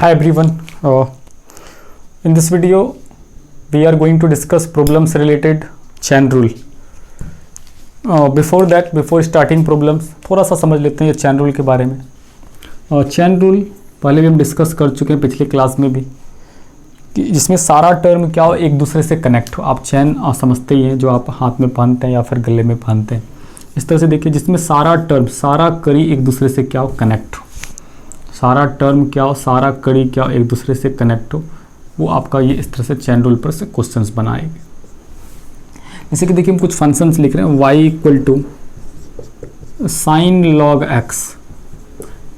Hi everyone. In this video, we are going to discuss problems related chain rule. Before starting problems, थोड़ा सा समझ लेते हैं ये चैन रूल के बारे में. चैन रूल पहले भी हम डिस्कस कर चुके हैं पिछले क्लास में भी, कि जिसमें सारा टर्म क्या हो, एक दूसरे से कनेक्ट हो. आप चैन समझते ही हैं, जो आप हाथ में पहनते हैं या फिर गले में पहनते हैं. इस तरह से देखिए, जिसमें सारा टर्म, सारा कड़ी एक दूसरे से क्या हो, कनेक्ट हो. सारा टर्म क्या हो, सारा कड़ी क्या हो, एक दूसरे से कनेक्ट हो. वो आपका ये इस तरह से चैन रूल पर से क्वेश्चंस बनाएंगे. जैसे कि देखिए, हम कुछ फंक्शंस लिख रहे हैं. y equal to sine log x.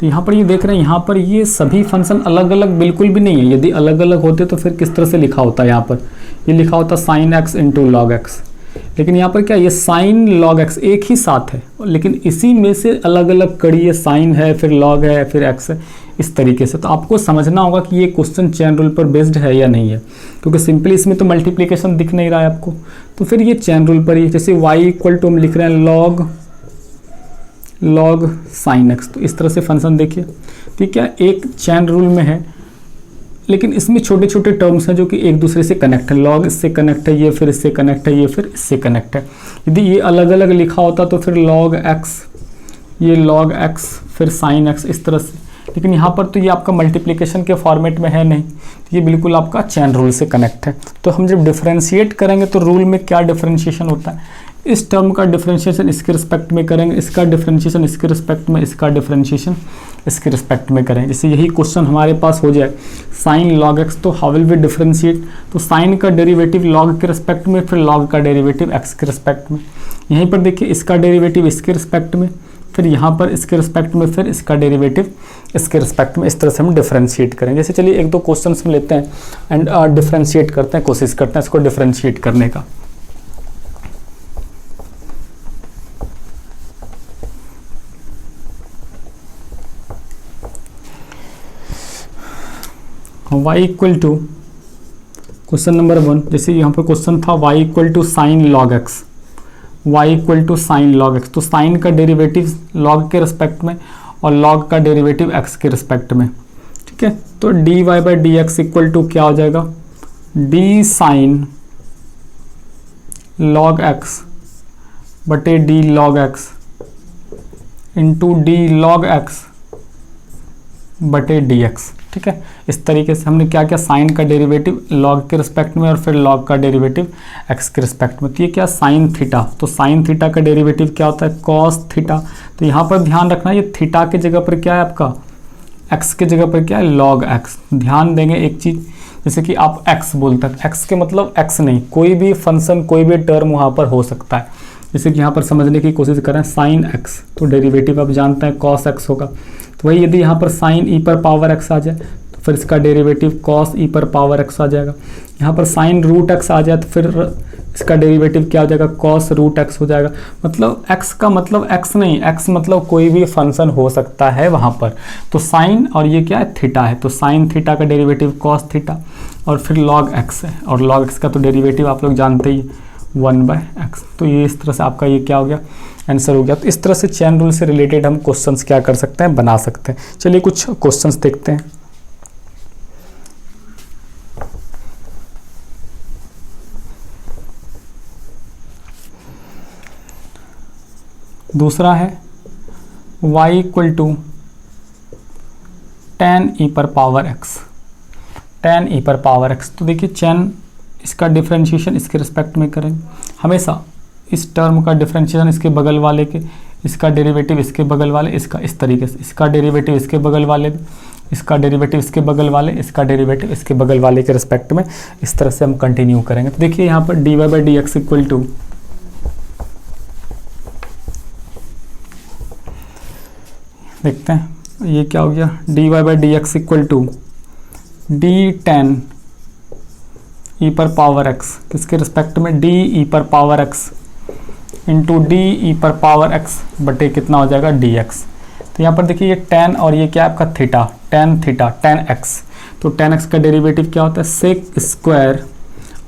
तो यहाँ पर ये देख रहे हैं, यहाँ पर ये सभी फंक्शन अलग अलग बिल्कुल भी नहीं है. यदि अलग अलग होते तो फिर किस तरह से लिखा होता है. यहाँ पर ये लिखा होता sine x into log x. लेकिन यहाँ पर क्या, ये साइन लॉग x एक ही साथ है, लेकिन इसी में से अलग अलग कड़ी है. साइन है, फिर लॉग है, फिर x है, इस तरीके से. तो आपको समझना होगा कि ये क्वेश्चन चैन रूल पर बेस्ड है या नहीं है, क्योंकि सिंपली इसमें तो मल्टीप्लिकेशन दिख नहीं रहा है आपको. तो फिर ये चैन रूल पर ही, जैसे y इक्वल टू हम लिख रहे हैं लॉग साइन x. तो इस तरह से फंक्शन देखिए, ठीक है, एक चैन रूल में है, लेकिन इसमें छोटे छोटे टर्म्स हैं जो कि एक दूसरे से कनेक्ट है. लॉग इससे कनेक्ट है, ये फिर इससे कनेक्ट है, ये फिर इससे कनेक्ट है. यदि ये अलग अलग लिखा होता तो फिर लॉग x, ये लॉग x, फिर साइन x, इस तरह से. लेकिन यहाँ पर तो ये आपका मल्टीप्लिकेशन के फॉर्मेट में है नहीं, तो ये बिल्कुल आपका चैन रूल से कनेक्ट है. तो हम जब डिफरेंशिएट करेंगे तो रूल में क्या डिफरेंशिएशन होता है, इस टर्म का डिफरेंशिएशन इसके रिस्पेक्ट में करेंगे, इसका डिफरेंशिएशन इसके रिस्पेक्ट में, इसका डिफरेंशिएशन इसके रिस्पेक्ट में करें. जैसे यही क्वेश्चन हमारे पास हो जाए साइन लॉग x, तो हाउ विल वी डिफरेंशिएट. तो साइन का डेरिवेटिव लॉग के रिस्पेक्ट में, फिर लॉग का डेरिवेटिव x के रिस्पेक्ट में. यहीं पर देखिए, इसका डेरिवेटिव इसके रिस्पेक्ट में, फिर यहाँ पर इसके रिस्पेक्ट में, फिर इसका डेरिवेटिव इसके रिस्पेक्ट में. इस तरह से हम डिफरेंशिएट करें. जैसे चलिए एक दो क्वेश्चन हम लेते हैं एंड डिफरेंशिएट करते हैं, कोशिश करते हैं इसको डिफरेंशिएट करने का. y equal to question number 1. जैसे यहाँ पर क्वेश्चन था y equal to sine log x, y equal to sine log x. तो साइन का डेरिवेटिव लॉग के रिस्पेक्ट में और लॉग का डेरिवेटिव x के रिस्पेक्ट में, ठीक है. तो dy by D x equal to क्या हो जाएगा, d साइन लॉग x बटे d log x into d log x बटे dx. ठीक है, इस तरीके से हमने क्या किया, साइन का डेरिवेटिव लॉग के रिस्पेक्ट में और फिर लॉग का डेरिवेटिव x के रिस्पेक्ट में. तो ये क्या, साइन थीटा. तो साइन थीटा का डेरिवेटिव क्या होता है, कॉस थीटा. तो यहाँ पर ध्यान रखना, ये थीटा के जगह पर क्या है आपका, x के जगह पर क्या है, लॉग x. ध्यान देंगे एक चीज़, जैसे कि आप x बोलते हैं, x के मतलब x नहीं, कोई भी फंक्शन, कोई भी टर्म वहाँ पर हो सकता है. जैसे कि यहाँ पर समझने की कोशिश करें, साइन x, तो डेरिवेटिव आप जानते हैं कॉस x होगा. तो वही यदि यहाँ पर साइन e पर पावर x आ जाए तो फिर इसका डेरिवेटिव कॉस e पर पावर x आ जाएगा. यहाँ पर साइन रूट x आ जाए तो फिर इसका डेरिवेटिव क्या हो जाएगा, कॉस रूट x हो जाएगा. मतलब x का मतलब x नहीं, x मतलब कोई भी फंक्शन हो सकता है वहाँ पर. तो साइन और ये क्या है, थीटा है. तो साइन थीटा का डेरिवेटिव कॉस थीटा और फिर लॉग x है, और लॉग x का तो डेरिवेटिव आप लोग जानते ही 1/x. तो ये इस तरह से आपका ये क्या हो गया, आंसर हो गया. तो इस तरह से चैन रूल से रिलेटेड हम क्वेश्चंस क्या कर सकते हैं, बना सकते हैं. चलिए कुछ क्वेश्चंस देखते हैं. दूसरा है y equal to tan e पर पावर x, tan e पर पावर x. तो देखिए चैन, इसका डिफरेंशिएशन इसके रिस्पेक्ट में करेंगे. हमेशा इस टर्म का डिफरेंशिएशन इसके बगल वाले के, इसका डेरिवेटिव इसके बगल वाले, इसका इस तरीके से, इसका डेरिवेटिव इसके बगल वाले, इसका डेरिवेटिव इसके बगल वाले, इसका डेरिवेटिव इसके बगल वाले के रिस्पेक्ट में. इस तरह से हम कंटिन्यू करेंगे. तो देखिए यहाँ पर dy by D x equal to, देखते हैं ये क्या हो गया, dy by D x equal to d tan e पर पावर x, किसके रिस्पेक्ट में, डी ई पर power x into d e पर पावर x बटे कितना हो जाएगा, dx. तो यहाँ पर देखिए ये tan और ये क्या है आपका theta, tan theta, tan x. तो tan x का डेरिवेटिव क्या होता है, सेक स्क्वायर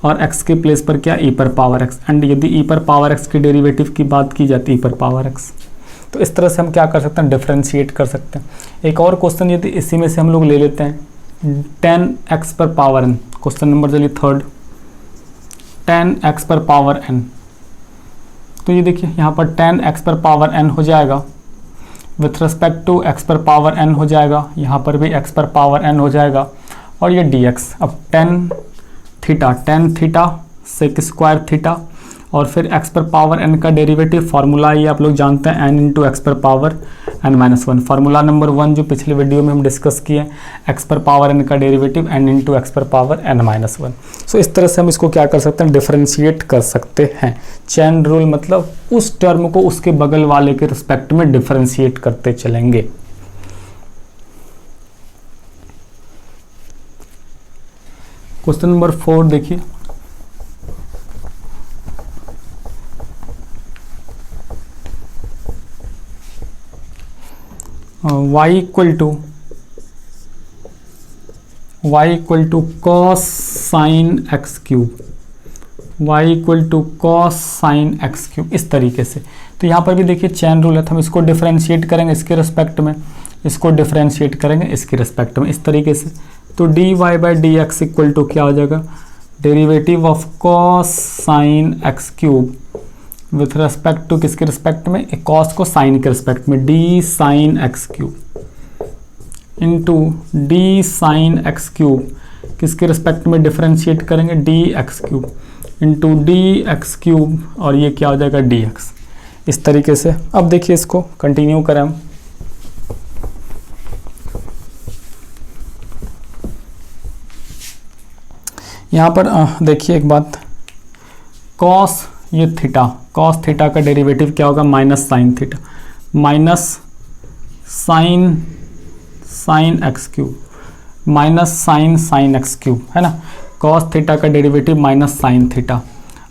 और x के प्लेस पर क्या, e पर पावर x. एंड यदि e पर पावर x के डेरिवेटिव की बात की जाती है, e पर पावर x. तो इस तरह से हम क्या कर सकते हैं, डिफरेंशिएट कर सकते हैं. एक और क्वेश्चन यदि इसी में से हम लोग ले लेते हैं, 10x पर पावर n, क्वेश्चन नंबर चलिए थर्ड, 10x पर पावर n। तो ये देखिए यहाँ पर 10x पर पावर n हो जाएगा, विथ रिस्पेक्ट टू x पर पावर n हो जाएगा, यहाँ पर भी x पर पावर n हो जाएगा, और ये dx। अब tan theta sec square theta, और फिर x पर पावर n का डेरिवेटिव फार्मूला ये आप लोग जानते हैं n इंटू एक्स पर पावर n-1। फार्मूला नंबर 1 जो पिछले वीडियो में हम डिस्कस किए, x पर पावर n का डेरिवेटिव n इंटू एक्स पर पावर n-1। सो इस तरह से हम इसको क्या कर सकते हैं, डिफरेंशिएट कर सकते हैं। चेन रूल मतलब उस टर्म को उसके बगल वाले के रिस्पेक्ट में डिफरेंशिएट करते चलेंगे। क्वेश्चन नंबर 4 देखिए, y equal to cos sine x cube, y equal to cos sine x cube, इस तरीके से। तो यहाँ पर भी देखिए चेन रूल है, तो हम इसको डिफरेंशिएट करेंगे इसके रिस्पेक्ट में, इसको डिफरेंशिएट करेंगे इसके रिस्पेक्ट में, इस तरीके से। तो dy by D x equal to क्या हो जाएगा, derivative of cos sine x cube with respect to किसके रिस्पेक्ट में, कॉस को साइन के रिस्पेक्ट में, D sine x cube into d sine x cube किसके रिस्पेक्ट में डिफरेंशिएट करेंगे, d x cube into d x cube, और ये क्या हो जाएगा डी एक्स, इस तरीके से। अब देखिए इसको कंटिन्यू करें हम। यहाँ पर देखिए एक बात, कॉस ये थीटा, कॉस थीटा का डेरिवेटिव क्या होगा, minus sine theta, minus sign x cube, minus sign x cube, है ना। कॉस थीटा का डेरिवेटिव माइनस साइन थीटा।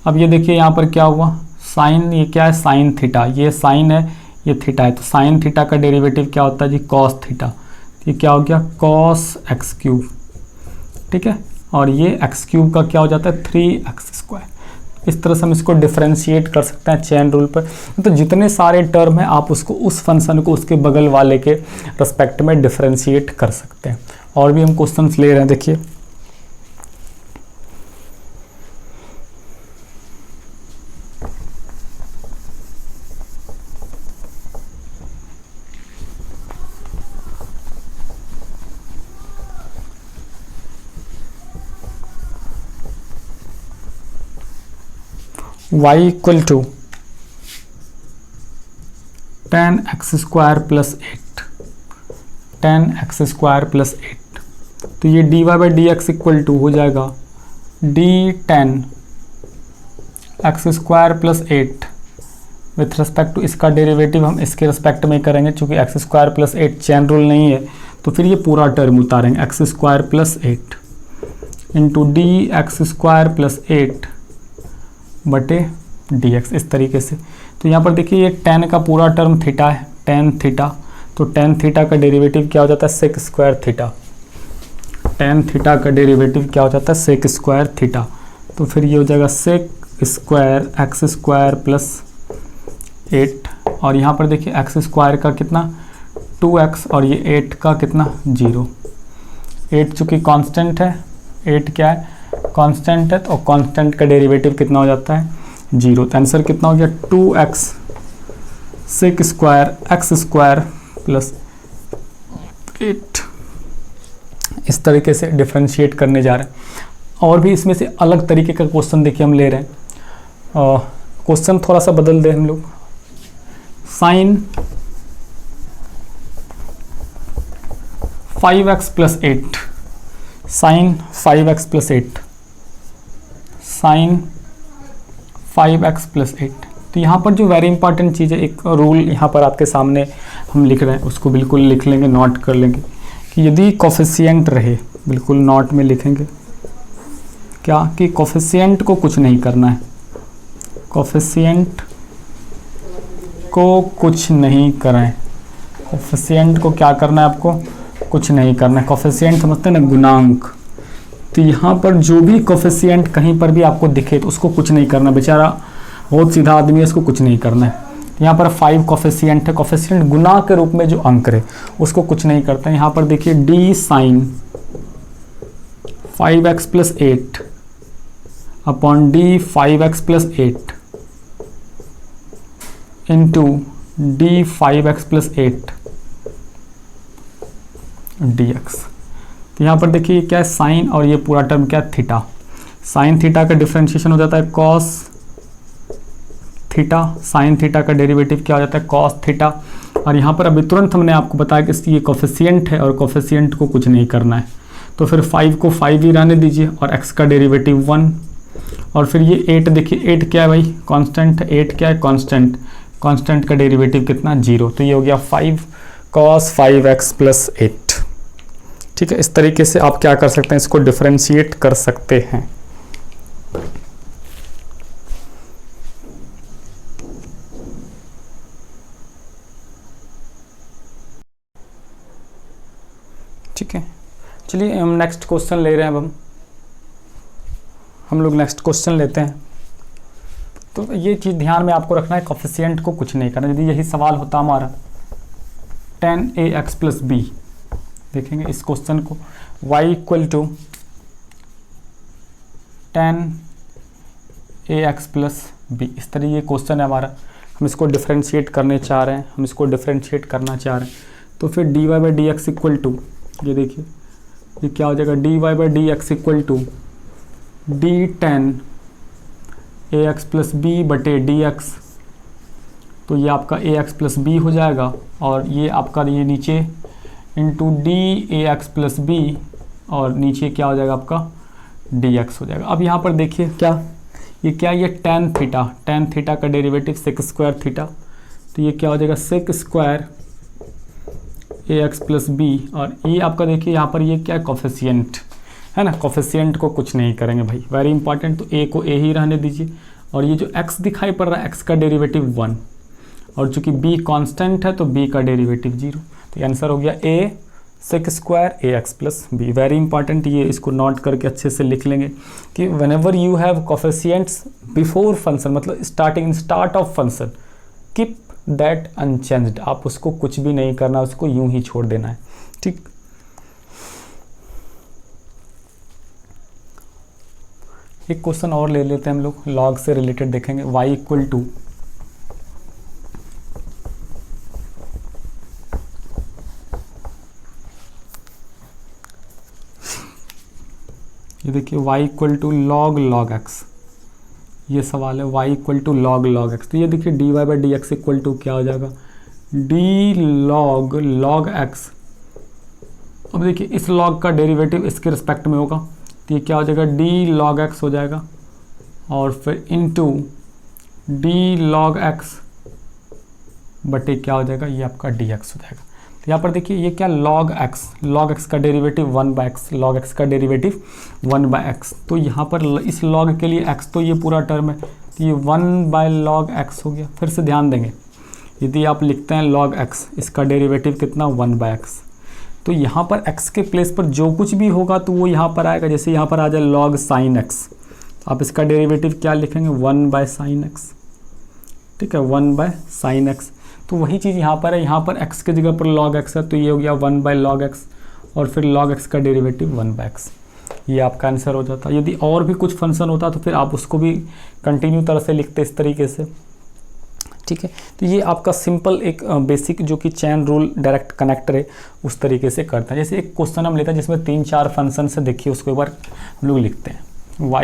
अब ये देखिए यहाँ पर क्या हुआ, साइन, ये क्या है साइन थीटा, ये साइन है ये थीटा है, तो साइन थीटा का डेरिवेटिव क्या होता है जी, कॉस थीटा। ये क्या हो गया, कॉस एक्स क्यूब, ठीक है, और ये एक्स क्यूब का क्या हो जाता है, 3x स्क्वायर। इस तरह से हम इसको डिफरेंशिएट कर सकते हैं चेन रूल पर। तो जितने सारे टर्म हैं आप उसको, उस फंक्शन को उसके बगल वाले के रिस्पेक्ट में डिफरेंशिएट कर सकते हैं। और भी हम क्वेश्चंस ले रहे हैं, देखिए y equal to 10x square plus 8, 10x square plus 8। तो ये dy by D x equal to हो जाएगा d 10x square plus 8 with respect to, इसका डेरिवेटिव हम इसके रिस्पेक्ट में करेंगे, चूँकि x square plus 8 chain rule नहीं है, तो फिर ये पूरा टर्म उतारेंगे, x square plus 8 into d x square plus 8 बटे dx, इस तरीके से। तो यहाँ पर देखिए ये tan का पूरा टर्म थीटा है, tan थीटा, तो tan थीटा का डेरिवेटिव क्या हो जाता है, sec square theta, tan theta का डेरिवेटिव क्या हो जाता है, सेक स्क्वायर थीटा। तो फिर ये हो जाएगा sec square x square plus 8, और यहाँ पर देखिए एक्स स्क्वायर का कितना 2x, और ये 8 का कितना 0। 8 चूँकि कांस्टेंट है, 8 क्या है कांस्टेंट है, तो कांस्टेंट का डेरिवेटिव कितना हो जाता है 0। तो आंसर कितना हो गया 2x sec square x square plus 8। इस तरीके से डिफरेंशिएट करने जा रहे हैं। और भी इसमें से अलग तरीके का क्वेश्चन देखिए हम ले रहे हैं। क्वेश्चन थोड़ा सा बदल दें हम लोग, sine 5x plus 8, sine 5x plus 8, sine 5x plus 8। तो यहाँ पर जो वेरी इंपॉर्टेंट चीज़ है, एक रूल यहाँ पर आपके सामने हम लिख रहे हैं, उसको बिल्कुल लिख लेंगे, नोट कर लेंगे कि यदि कोफिशिएंट रहे, बिल्कुल नोट में लिखेंगे क्या, कि कोफिशिएंट को कुछ नहीं करना है, कोफिशिएंट को कुछ नहीं करें, कोफिशिएंट को क्या करना है आपको, कुछ नहीं करना है। कोफिशिएंट समझते हैं ना, गुणांक। तो यहाँ पर जो भी कोफिशिएंट कहीं पर भी आपको दिखे तो उसको कुछ नहीं करना, बेचारा बहुत सीधा आदमी है, उसको कुछ नहीं करना है। यहाँ पर 5 कोफिशिएंट है, कोफिशिएंट गुना के रूप में जो अंक है उसको कुछ नहीं करते हैं। यहाँ पर देखिए d sine 5x plus 8 upon d 5x plus 8 into d 5x plus 8 dx। तो यहाँ पर देखिए क्या है, साइन और ये पूरा टर्म क्या है, थीटा। साइन थीटा का डिफरेंशिएशन हो जाता है कॉस थीटा, साइन थीटा का डेरिवेटिव क्या हो जाता है, कॉस थीटा। और यहाँ पर अभी तुरंत हमने आपको बताया कि ये कोफिशिएंट है और कोफिशिएंट को कुछ नहीं करना है, तो फिर 5 को 5 ही रहने दीजिए और x का डेरिवेटिव 1। और फिर ये 8 देखिए, 8 क्या है भाई, कांस्टेंट है, 8 क्या है, कांस्टेंट, कांस्टेंट का डेरिवेटिव कितना, 0। तो ये हो गया 5 cos 5x प्लस 8। ठीक है, इस तरीके से आप क्या कर सकते हैं, इसको डिफरेंशिएट कर सकते हैं। ठीक है, चलिए हम नेक्स्ट क्वेश्चन ले रहे हैं। अब हम लोग नेक्स्ट क्वेश्चन लेते हैं। तो ये चीज़ ध्यान में आपको रखना है, कोफिशिएंट को कुछ नहीं करना। यदि यही सवाल होता हमारा 10ax प्लस बी, देखेंगे इस क्वेश्चन को, y equal to 10ax plus B, इस तरह ये क्वेश्चन है हमारा। हम इसको डिफरेंशिएट करने चाह रहे हैं, हम इसको डिफरेंशिएट करना चाह रहे हैं। तो फिर dy by D x equal to, ये देखिए ये क्या हो जाएगा, dy by D x equal to D 10ax plus B बटे dx। तो ये आपका ax प्लस बी हो जाएगा और ये आपका ये नीचे into D ax plus B और नीचे क्या हो जाएगा आपका dx हो जाएगा। अब यहाँ पर देखिए क्या ये tan थीटा का डेरिवेटिव सेक स्क्वायर थीटा, तो ये क्या हो जाएगा sec square ax plus B. और ये आपका देखिए यहाँ पर ये क्या है, कोफिशिएंट है ना, कोफिशिएंट को कुछ नहीं करेंगे भाई, वेरी इंपॉर्टेंट। तो a को a ही रहने दीजिए और ये जो x दिखाई पड़ रहा है x का डेरिवेटिव 1 और चूंकि b कांस्टेंट है तो b का डेरिवेटिव 0। तो ये आंसर हो गया a sec square ax plus b. Very important, ये इसको नोट करके अच्छे से लिख लेंगे कि whenever you have coefficients before function, मतलब start of function, keep that unchanged. आप उसको कुछ भी नहीं करना, उसको यूं ही छोड़ देना है। ठीक, एक क्वेश्चन और ले लेते हैं हम लोग, लॉग से रिलेटेड देखेंगे। y इक्वल टू ये देखिए y equal to log x, ये सवाल है y equal to log x। तो ये देखिए dy by D x equal to क्या हो जाएगा, d log x। अब देखिए इस log का डेरिवेटिव इसके रिस्पेक्ट में होगा, तो ये क्या हो जाएगा d log x हो जाएगा और फिर इनटू d log x बटे क्या हो जाएगा, ये आपका dx हो जाएगा। तो यहाँ पर देखिए ये क्या log x का डेरिवेटिव 1/x, log x का डेरिवेटिव 1/x। तो यहाँ पर इस log के लिए x तो ये पूरा टर्म है, तो ये 1/log x हो गया। फिर से ध्यान देंगे, यदि आप लिखते हैं log x, इसका डेरिवेटिव कितना 1/x, तो यहाँ पर x के प्लेस पर जो कुछ भी होगा तो वो यहाँ पर आएगा। जैसे यहाँ पर आ जाए log sin x, आप इसका डेरिवेटिव क्या लिखेंगे 1/sin x। ठीक है, 1/sin x। तो वही चीज़ यहाँ पर है, यहाँ पर x के जगह पर log x है, तो ये हो गया 1/log x और फिर log x का डेरिवेटिव 1/x। ये आपका आंसर हो जाता। यदि और भी कुछ फंक्शन होता तो फिर आप उसको भी कंटिन्यू तरह से लिखते इस तरीके से। ठीक है, तो ये आपका सिंपल एक बेसिक जो कि चैन रूल डायरेक्ट कनेक्टर है उस तरीके से करता है। जैसे एक क्वेश्चन हम लेते हैं जिसमें 3-4 फंक्शन से, देखिए उसको एक बार हम लोग लिखते हैं। y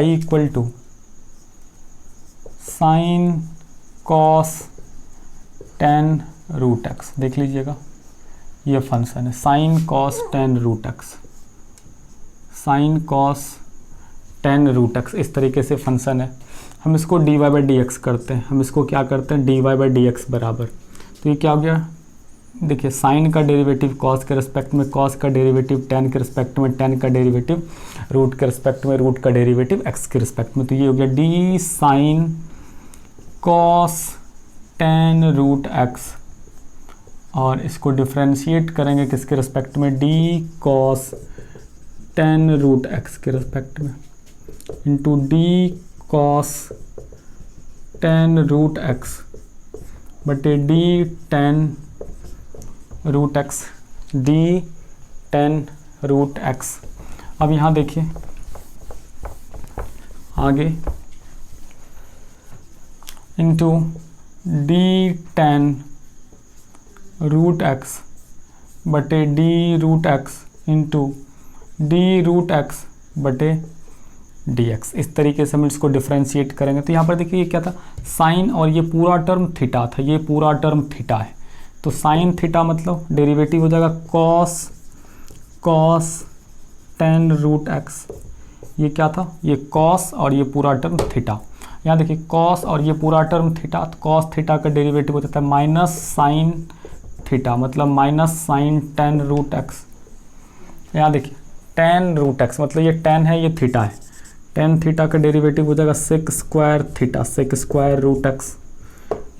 equal to sine cos tan root X. देख लीजिएगा ये फंक्शन है sine cos tan root X, sine cos tan root X, इस तरीके से फंक्शन है। हम इसको dy बाई डी एक्स करते हैं, हम इसको क्या करते हैं dy बाई डी एक्स बराबर, तो ये क्या हो गया, देखिए साइन का डेरिवेटिव कॉस के रिस्पेक्ट में, कॉस का डेरिवेटिव tan के रिस्पेक्ट में, tan का डेरिवेटिव रूट के रिस्पेक्ट में, रूट का डेरिवेटिव x के रिस्पेक्ट में। तो ये हो गया d sine cos tan root x और इसको डिफ्रेंशिएट करेंगे किसके रिस्पेक्ट में, d cos tan root x के रिस्पेक्ट में into d cos tan root x बटे d tan root x, d tan root x. अब यहाँ देखिए आगे into d tan root x बटे d root x into d root x बटे d x. इस तरीके से हम इसको डिफ्रेंशिएट करेंगे। तो यहाँ पर देखिए ये क्या था, साइन, और ये पूरा टर्म थीटा था, ये पूरा टर्म थीटा है। तो साइन थीटा मतलब डेरिवेटिव हो जाएगा कॉस टेन रूट एक्स। ये क्या था, ये कॉस और ये पूरा टर्म थीटा। यहाँ देखिए कॉस और ये पूरा टर्म थीटा, तो कॉस थीटा का डेरिवेटिव हो जाता है माइनस साइन थीटा, मतलब minus sine tan root X. यहाँ देखिए टेन रूट एक्स मतलब ये टेन है, ये थीटा है, टेन थीटा का डेरिवेटिव हो जाएगा sec square theta, sec square root x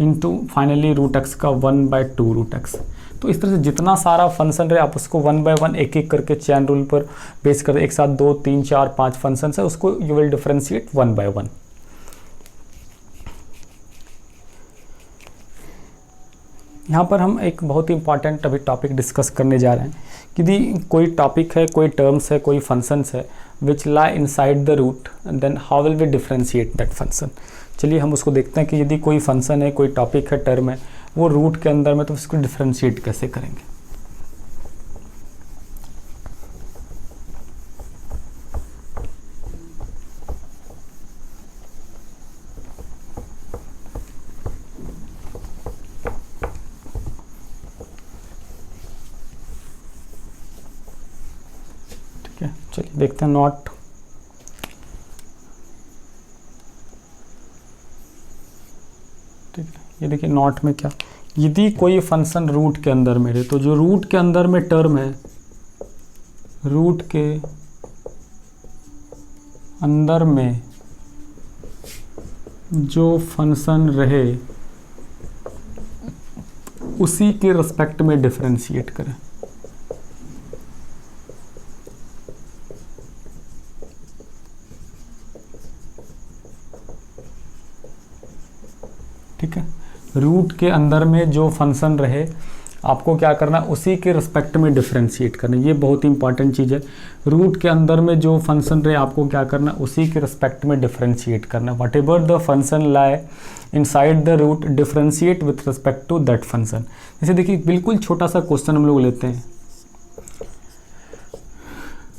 into finally root X का 1/2 रूट एक्स। तो इस तरह से जितना सारा फंक्शन रहे आप उसको 1 बाय 1 एक एक करके चैन रूल पर बेस कर, एक साथ 2 3 4 5 फंक्शन है, उसको यू विल डिफरेंशिएट 1 बाय 1। यहाँ पर हम एक बहुत ही इंपॉर्टेंट अभी टॉपिक डिस्कस करने जा रहे हैं कि यदि कोई टॉपिक है, कोई टर्म्स है, कोई फंक्शंस है which lie inside the root, then how will we differentiate that function. चलिए हम उसको देखते हैं कि यदि कोई फंक्शन है, कोई टॉपिक है, टर्म है, वो रूट के अंदर में, तो उसको डिफरेंशिएट कैसे करेंगे। ठीक है, चलिए देखते हैं नॉट। ठीक है, ये देखिए नॉट में क्या, यदि कोई फंक्शन रूट के अंदर में है, तो जो रूट के अंदर में टर्म है, रूट के अंदर में जो फंक्शन रहे उसी के रिस्पेक्ट में डिफरेंशिएट करें। ठीक है, रूट के अंदर में जो फंक्शन रहे आपको क्या करना, उसी के रिस्पेक्ट में डिफरेंशिएट करना। ये बहुत ही इंपॉर्टेंट चीज़ है। रूट के अंदर में जो फंक्शन रहे आपको क्या करना, उसी के रिस्पेक्ट में डिफरेंशिएट करना। Whatever the function lie inside the root differentiate with respect to that function. जैसे देखिए बिल्कुल छोटा सा क्वेश्चन हम लोग लेते हैं,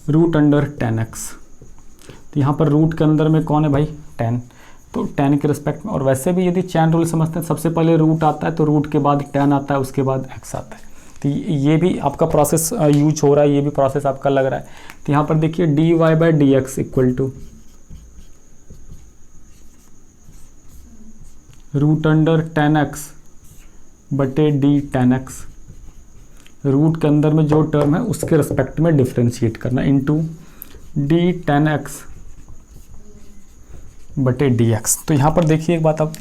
रूट अंडर 10x। तो यहाँ पर रूट के अंदर में कौन है भाई, 10, तो 10 के रिस्पेक्ट में। और वैसे भी यदि चैन रूल समझते हैं, सबसे पहले रूट आता है तो रूट के बाद 10 आता है, उसके बाद x आता है। तो ये भी आपका प्रोसेस यूज हो रहा है, ये भी प्रोसेस आपका लग रहा है। तो यहाँ पर देखिए dy/dx equal to root under 10x बटे डी 10x। रूट के अंदर में जो टर्म है उसके रिस्पेक्ट में डिफरेंशिएट करना, इंटू डी 10x बटे डी एक्स। तो यहाँ पर देखिए एक बात, अब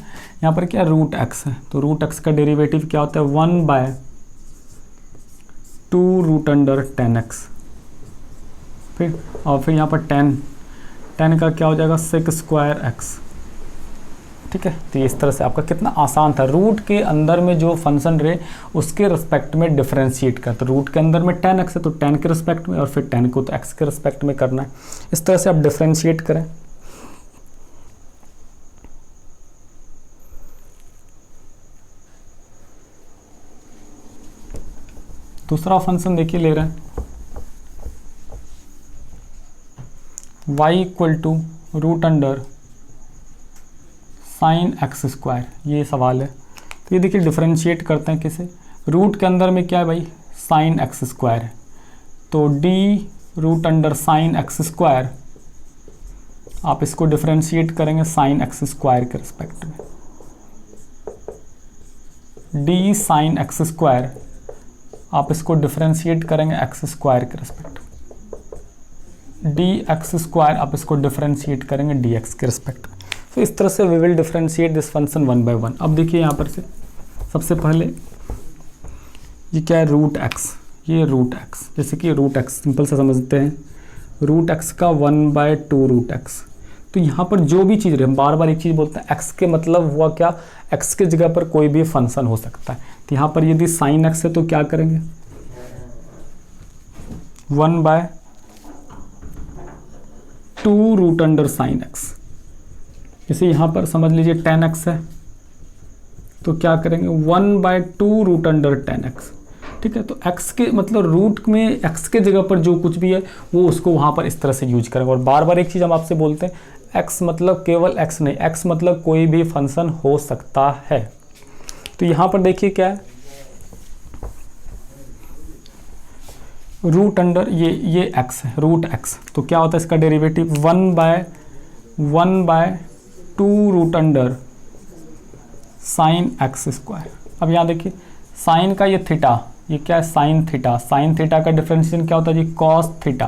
यहाँ पर क्या रूट एक्स है, तो रूट एक्स का डेरिवेटिव क्या होता है 1/2 रूट अंडर 10x। फिर और फिर यहाँ पर 10 का क्या हो जाएगा सेक स्क्वायर एक्स। ठीक है, तो इस तरह से आपका कितना आसान था, रूट के अंदर में जो फंक्शन रहे उसके रिस्पेक्ट में डिफरेंशिएट कर। तो रूट के अंदर में 10x है तो 10 के रिस्पेक्ट में, और फिर 10 को तो x के रिस्पेक्ट में करना है। इस तरह से आप डिफरेंशिएट करें। दूसरा फंक्शन देखिए ले रहे हैं y equal to root under sine X square, ये सवाल है। तो ये देखिए डिफरेंशिएट करते हैं किसे, रूट के अंदर में क्या है भाई साइन एक्स स्क्वायर है, तो D root under sine X square, आप इसको डिफरेंशिएट करेंगे साइन एक्स स्क्वायर के रिस्पेक्ट में, डी साइन एक्स स्क्वायर आप इसको डिफरेंशिएट करेंगे एक्स स्क्वायर के रिस्पेक्ट, डी एक्स स्क्वायर आप इसको डिफरेंशिएट करेंगे डी एक्स के रिस्पेक्ट में। तो इस तरह से we will differentiate this function 1 by 1। अब देखिए यहाँ पर से सबसे पहले ये क्या है रूट एक्स, ये रूट एक्स, जैसे कि रूट एक्स सिंपल से समझते हैं, रूट एक्स का 1/2 रूट एक्स। तो यहाँ पर जो भी चीज़ रहे, हम बार बार एक चीज़ बोलते हैं, एक्स के मतलब हुआ क्या, एक्स के जगह पर कोई भी फंक्शन हो सकता है। तो यहाँ पर यदि साइन एक्स है तो क्या करेंगे, 1/2 रूट अंडर साइन एक्स। जैसे यहाँ पर समझ लीजिए 10x है तो क्या करेंगे, 1/2 रूट अंडर 10x। ठीक है, तो x के मतलब रूट में x के जगह पर जो कुछ भी है वो उसको वहाँ पर इस तरह से यूज करेंगे। और बार बार एक चीज़ हम आपसे बोलते हैं, x मतलब केवल x नहीं, x मतलब कोई भी फंक्शन हो सकता है। तो यहाँ पर देखिए क्या है, रूट अंडर ये x है, रूट x, तो क्या होता है इसका derivative 1/2 root under sine X square. अब यहाँ देखिए साइन का ये थीटा, ये क्या है साइन थीटा, साइन थीटा का डिफरेंशिएशन क्या होता है जी, कॉस थीटा।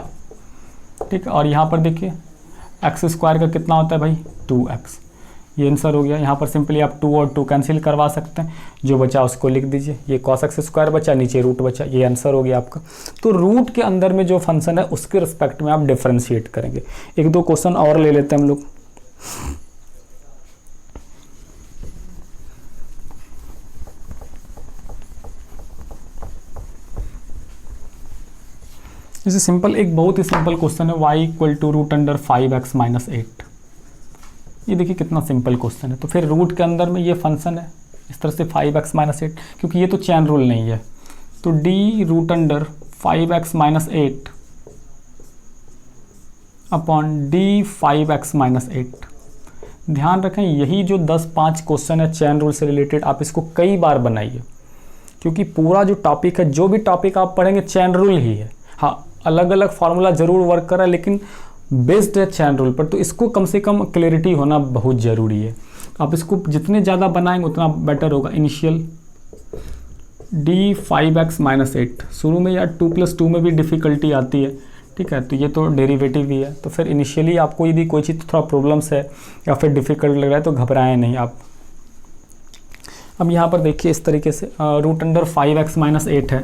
ठीक है, और यहाँ पर देखिए एक्स स्क्वायर का कितना होता है भाई, 2x। ये आंसर हो गया। यहाँ पर सिंपली आप 2 और 2 कैंसिल करवा सकते हैं, जो बचा उसको लिख दीजिए, ये कॉस एक्स स्क्वायर बचा, नीचे रूट बचा, ये आंसर हो गया आपका। तो रूट के अंदर में जो फंक्शन है उसके रिस्पेक्ट में आप डिफरेंशिएट करेंगे। एक दो क्वेश्चन और ले लेते हैं हम लोग। जैसे सिंपल, एक बहुत ही सिंपल क्वेश्चन है, y equal to root under 5x minus 8। ये देखिए कितना सिंपल क्वेश्चन है। तो फिर रूट के अंदर में ये फंक्शन है इस तरह से 5x माइनस 8, क्योंकि ये तो चैन रूल नहीं है, तो d root under 5x minus 8 upon d 5x minus 8। ध्यान रखें यही जो 10-5 क्वेश्चन है चैन रूल से रिलेटेड, आप इसको कई बार बनाइए, क्योंकि पूरा जो टॉपिक है, जो भी टॉपिक आप पढ़ेंगे चैन रूल ही है। हाँ, अलग अलग फार्मूला जरूर वर्क कर रहा है, लेकिन बेस्ड है चैन रूल पर, तो इसको कम से कम क्लैरिटी होना बहुत ज़रूरी है। आप इसको जितने ज़्यादा बनाएंगे उतना बेटर होगा। इनिशियल d 5x माइनस 8, शुरू में यार 2 + 2 में भी डिफ़िकल्टी आती है। ठीक है, तो ये तो डेरिवेटिव ही है, तो फिर इनिशियली आपको यदि कोई चीज़ थोड़ा प्रॉब्लम्स है या फिर डिफ़िकल्ट लग रहा है तो घबराएं नहीं आप। अब यहाँ पर देखिए इस तरीके से रूट अंडर 5x माइनस 8 है,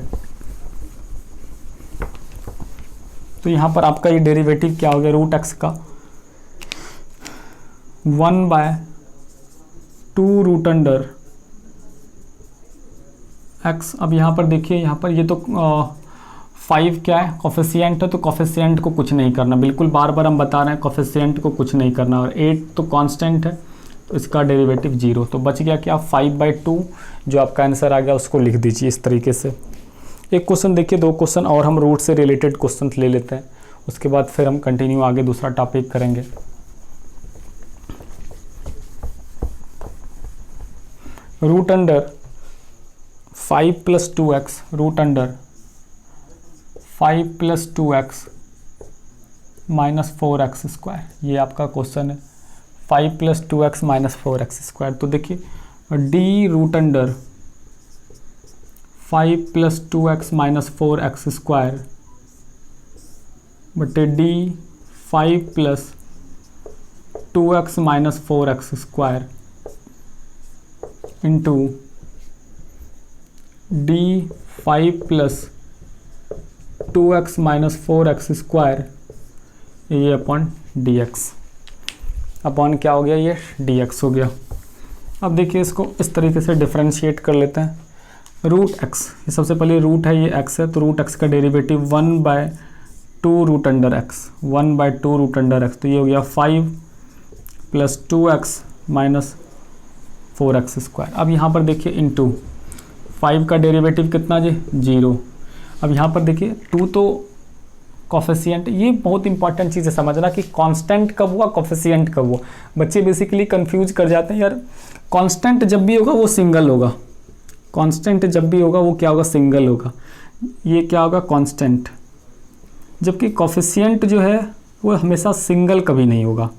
तो यहाँ पर आपका ये डेरिवेटिव क्या हो गया, रूट एक्स का 1/2 रूट अंडर एक्स। अब यहाँ पर देखिए, यहाँ पर ये तो 5 क्या है, कोफिशिएंट है, तो कोफिशिएंट को कुछ नहीं करना, बिल्कुल बार बार हम बता रहे हैं कोफिशिएंट को कुछ नहीं करना। और 8 तो कांस्टेंट है, तो इसका डेरिवेटिव 0। तो बच गया क्या, 5/2, जो आपका आंसर आ गया उसको लिख दीजिए इस तरीके से। एक क्वेश्चन देखिए, 2 क्वेश्चन और हम रूट से रिलेटेड क्वेश्चन ले लेते हैं, उसके बाद फिर हम कंटिन्यू आगे दूसरा टॉपिक करेंगे। Root under 5 + 2x, root under 5 + 2x minus 4x square, ये आपका क्वेश्चन है। 5 + 2x माइनस 4x स्क्वायर, तो देखिए d root under 5 + 2x minus 4x square बटे d 5 + 2x minus 4x square into d 5 + 2x minus 4x square, ये upon dx, upon क्या हो गया, ये dx हो गया। अब देखिए इसको इस तरीके से डिफरेंशिएट कर लेते हैं। रूट x, ये सबसे पहले रूट है, ये x है, तो रूट x का derivative 1/2 root under x, 1/2 root under x, तो ये हो गया 5 + 2x माइनस 4x स्क्वायर। अब यहाँ पर देखिए इंटू 5 का डेरिवेटिव कितना जी, 0। अब यहाँ पर देखिए 2 तो कोफिशिएंट, ये बहुत इंपॉर्टेंट चीज़ है समझना कि कांस्टेंट कब हुआ, कोफिशिएंट कब हुआ। बच्चे बेसिकली कंफ्यूज कर जाते हैं यार, कांस्टेंट जब भी होगा वो सिंगल होगा, कांस्टेंट जब भी होगा वो क्या होगा, सिंगल होगा, ये क्या होगा कांस्टेंट, जबकि कोफिशिएंट जो है वो हमेशा सिंगल कभी नहीं होगा,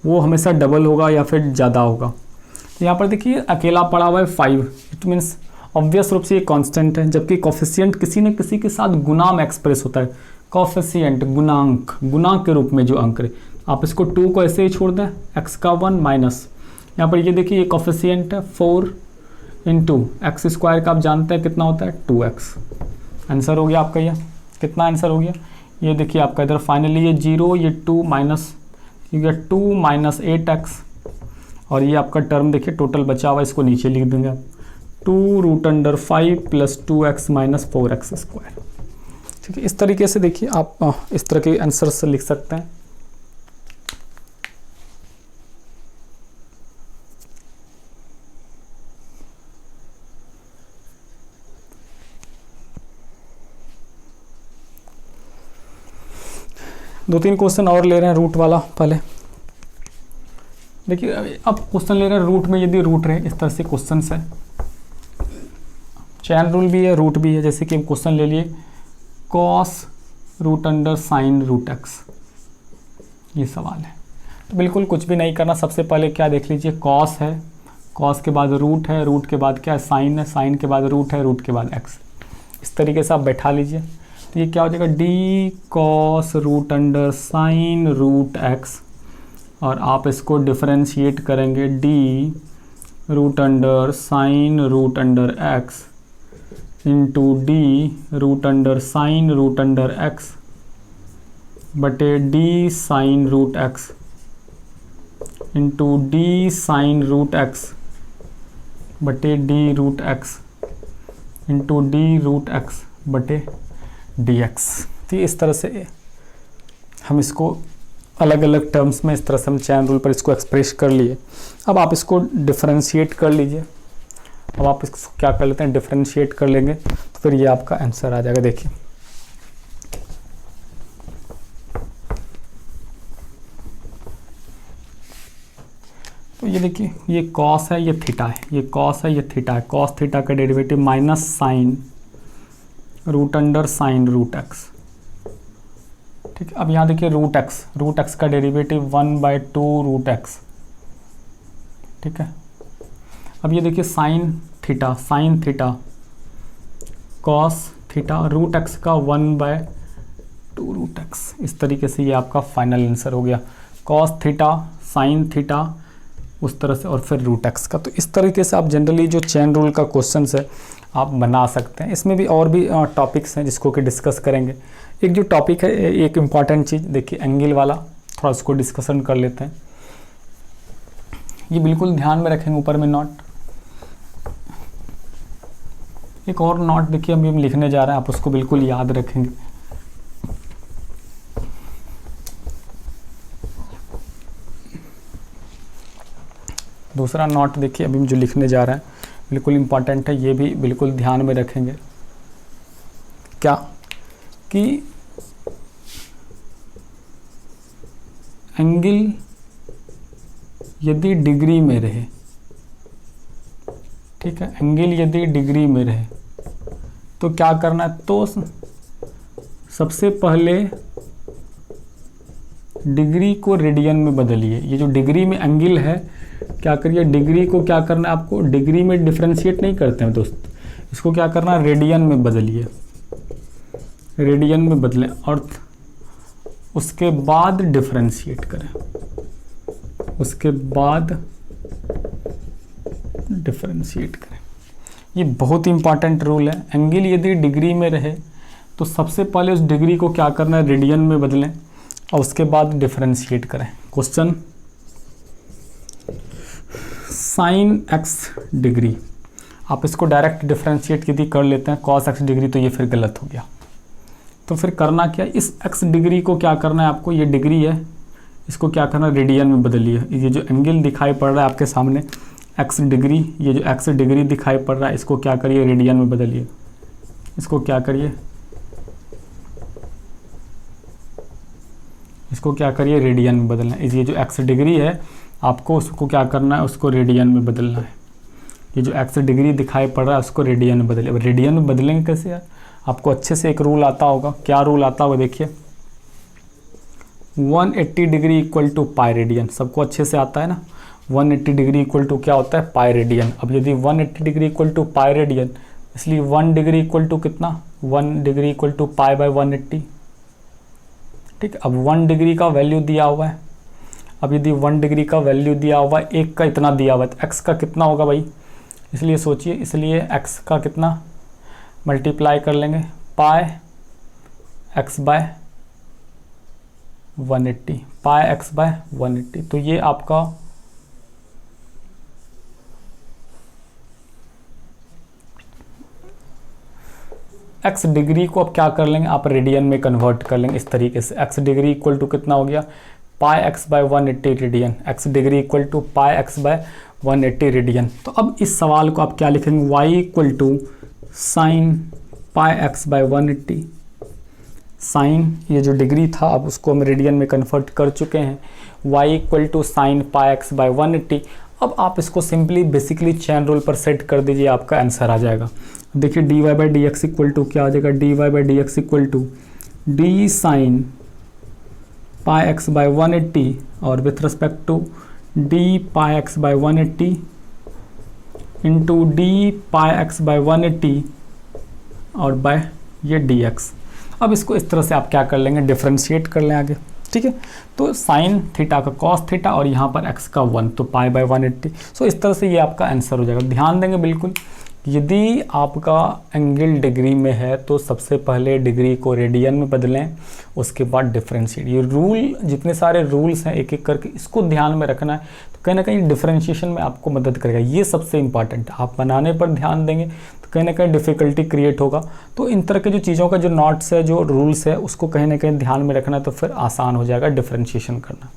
वो हमेशा डबल होगा या फिर ज़्यादा होगा। यहाँ पर देखिए अकेला पड़ा हुआ है 5, इट मीन्स ऑब्वियस रूप से ये कांस्टेंट है, जबकि कोफिशिएंट किसी न किसी के साथ गुना में एक्सप्रेस होता है। कोफिशिएंट गुणांक, गुणांक के रूप में जो अंक है, आप इसको 2 को ऐसे ही छोड़ दें, x का 1 माइनस, यहाँ पर ये देखिए ये कोफिशिएंट है 4 इंटू एक्स स्क्वायर का आप जानते हैं कितना होता है, 2x। आंसर हो गया आपका, ये कितना आंसर हो गया, ये देखिए आपका इधर फाइनली ये 0, ये 2 minus you get 2 minus 8x, और ये आपका टर्म देखिए टोटल बचा हुआ, इसको नीचे लिख देंगे आप, 2√5 plus 2x minus 4x square. ठीक है, इस तरीके से देखिए आप इस तरह के आंसर से लिख सकते हैं। दो तीन क्वेश्चन और ले रहे हैं रूट वाला। पहले देखिए अब क्वेश्चन ले रहे हैं रूट में, यदि रूट रहे, इस तरह से क्वेश्चन है, चैन रूल भी है, रूट भी है। जैसे कि हम क्वेश्चन ले लिए cos root under sine root X, ये सवाल है। तो बिल्कुल कुछ भी नहीं करना, सबसे पहले क्या देख लीजिए, कॉस है, कॉस के बाद रूट है, रूट के बाद क्या है, साइन है, साइन के बाद रूट है, रूट के बाद एक्स। इस तरीके से आप बैठा लीजिए, तो ये क्या हो जाएगा, d cos root under sine root x, और आप इसको डिफरेंशिएट करेंगे d root under sine root under x into d root under sine root under x बटे d sine root x into d sine root x बटे d root x into d root x बटे d x. तो इस तरह से हम इसको अलग अलग टर्म्स में इस तरह से हम चैन रूल पर इसको एक्सप्रेस कर लिए। अब आप इसको डिफरेंशिएट कर लीजिए। अब आप इसको क्या कर लेते हैं, डिफरेंशिएट कर लेंगे, तो फिर ये आपका आंसर आ जाएगा। देखिए तो ये देखिए, ये कॉस है, ये थीटा है, ये कॉस है, ये थीटा है। कॉस थीटा का derivative minus sine root under sine root X. ठीक है, अब यहाँ देखिए रूट एक्स का डेरिवेटिव 1/2 रूट एक्स। ठीक है, अब ये देखिए sine theta cos theta root X का 1/2 रूट एक्स। इस तरीके से ये आपका फाइनल आंसर हो गया, कॉस थीटा साइन थीटा उस तरह से, और फिर रूट एक्स का। तो इस तरीके से आप जनरली जो चैन रूल का क्वेश्चन है आप बना सकते हैं। इसमें भी और भी टॉपिक्स हैं जिसको कि डिस्कस करेंगे। एक जो टॉपिक है, एक इम्पॉर्टेंट चीज़ देखिए एंगल वाला, थोड़ा उसको डिस्कशन कर लेते हैं। ये बिल्कुल ध्यान में रखेंगे, ऊपर में नोट, एक और नोट देखिए अभी हम लिखने जा रहे हैं, आप उसको बिल्कुल याद रखेंगे। दूसरा नोट देखिए अभी हम जो लिखने जा रहे हैं बिल्कुल इम्पॉर्टेंट है, ये भी बिल्कुल ध्यान में रखेंगे। क्या कि एंगल यदि डिग्री में रहे, ठीक है, एंगल यदि डिग्री में रहे तो क्या करना है, तो सबसे पहले डिग्री को रेडियन में बदलिए। ये जो डिग्री में एंगल है, क्या करिए, डिग्री को क्या करना है आपको, डिग्री में डिफरेंशिएट नहीं करते हैं दोस्त, इसको क्या करना है, रेडियन में बदलिए, रेडियन में बदलें, और उसके बाद डिफरेंशिएट करें, उसके बाद डिफरेंशिएट करें। ये बहुत ही इंपॉर्टेंट रूल है। एंगल यदि डिग्री में रहे तो सबसे पहले उस डिग्री को क्या करना है, रेडियन में बदलें, और उसके बाद डिफरेंशिएट करें। क्वेश्चन साइन एक्स डिग्री, आप इसको डायरेक्ट डिफरेंशिएट यदि कर लेते हैं कॉस एक्स डिग्री, तो ये फिर गलत हो गया। तो फिर करना क्या है, इस एक्स डिग्री को क्या करना है आपको, ये डिग्री है, इसको क्या करना है, रेडियन में बदलिए। ये जो एंगल दिखाई पड़ रहा है आपके सामने एक्स डिग्री, ये जो एक्स डिग्री दिखाई पड़ रहा है, इसको क्या करिए, रेडियन में बदलिए। इसको क्या करिए, इसको क्या करिए, रेडियन में बदलना है। ये जो एक्स डिग्री है आपको उसको क्या करना है, उसको रेडियन में बदलना है। ये जो एक्स डिग्री दिखाई पड़ रहा है उसको रेडियन में बदलिए। अब रेडियन में बदलेंगे कैसे यार, आपको अच्छे से एक रूल आता होगा। क्या रूल आता होगा, देखिए 180 degree equal to pi radian, सबको अच्छे से आता है ना। 180 डिग्री इक्वल टू क्या होता है, पाई रेडियन। अब यदि 180 degree equal to pi radian, इसलिए 1 डिग्री इक्वल टू कितना, 1 degree equal to pi by 180। ठीक, अब 1 डिग्री का वैल्यू दिया हुआ है। अब यदि 1 डिग्री का वैल्यू दिया हुआ है, एक का इतना दिया हुआ है, तो एक्स का कितना होगा भाई, इसलिए सोचिए, इसलिए एक्स का कितना मल्टीप्लाई कर लेंगे पाई x by 180, pi x by 180। तो ये आपका एक्स डिग्री को आप क्या कर लेंगे, आप रेडियन में कन्वर्ट कर लेंगे इस तरीके से। एक्स डिग्री इक्वल टू कितना हो गया, pi x by 180 radian. X degree equal to pi x by 180 radian. तो अब इस सवाल को आप क्या लिखेंगे, y equal to sine pi x by 180। Sine ये जो डिग्री था अब उसको हम रेडियन में कन्वर्ट कर चुके हैं। y equal to sine pi x by 180। अब आप इसको सिंपली बेसिकली चैन रूल पर सेट कर दीजिए, आपका आंसर आ जाएगा। देखिए dy by D x equal to क्या आ जाएगा, dy by D x equal to D sine pi x by 180 और with respect to D pi x by 180 into D pi x by 180 और बाय ये D x. अब इसको इस तरह से आप क्या कर लेंगे, डिफ्रेंशिएट कर लें आगे, ठीक है। तो साइन थीटा का कॉस थीटा और यहाँ पर एक्स का 1, तो पाई बाय 180। सो इस तरह से ये आपका आंसर हो जाएगा। ध्यान देंगे बिल्कुल, यदि आपका एंगल डिग्री में है तो सबसे पहले डिग्री को रेडियन में बदलें, उसके बाद डिफरेंशिएट। ये रूल, जितने सारे रूल्स हैं एक एक करके इसको ध्यान में रखना है, तो कहीं ना कहीं डिफरेंशिएशन में आपको मदद करेगा। ये सबसे इंपॉर्टेंट है, आप बनाने पर ध्यान देंगे तो कहीं ना कहीं डिफ़िकल्टी क्रिएट होगा। तो इन तरह के जो चीज़ों का जो नॉट्स है, जो रूल्स है, उसको कहीं ना कहीं ध्यान में रखना है, तो फिर आसान हो जाएगा डिफरेंशिएशन करना।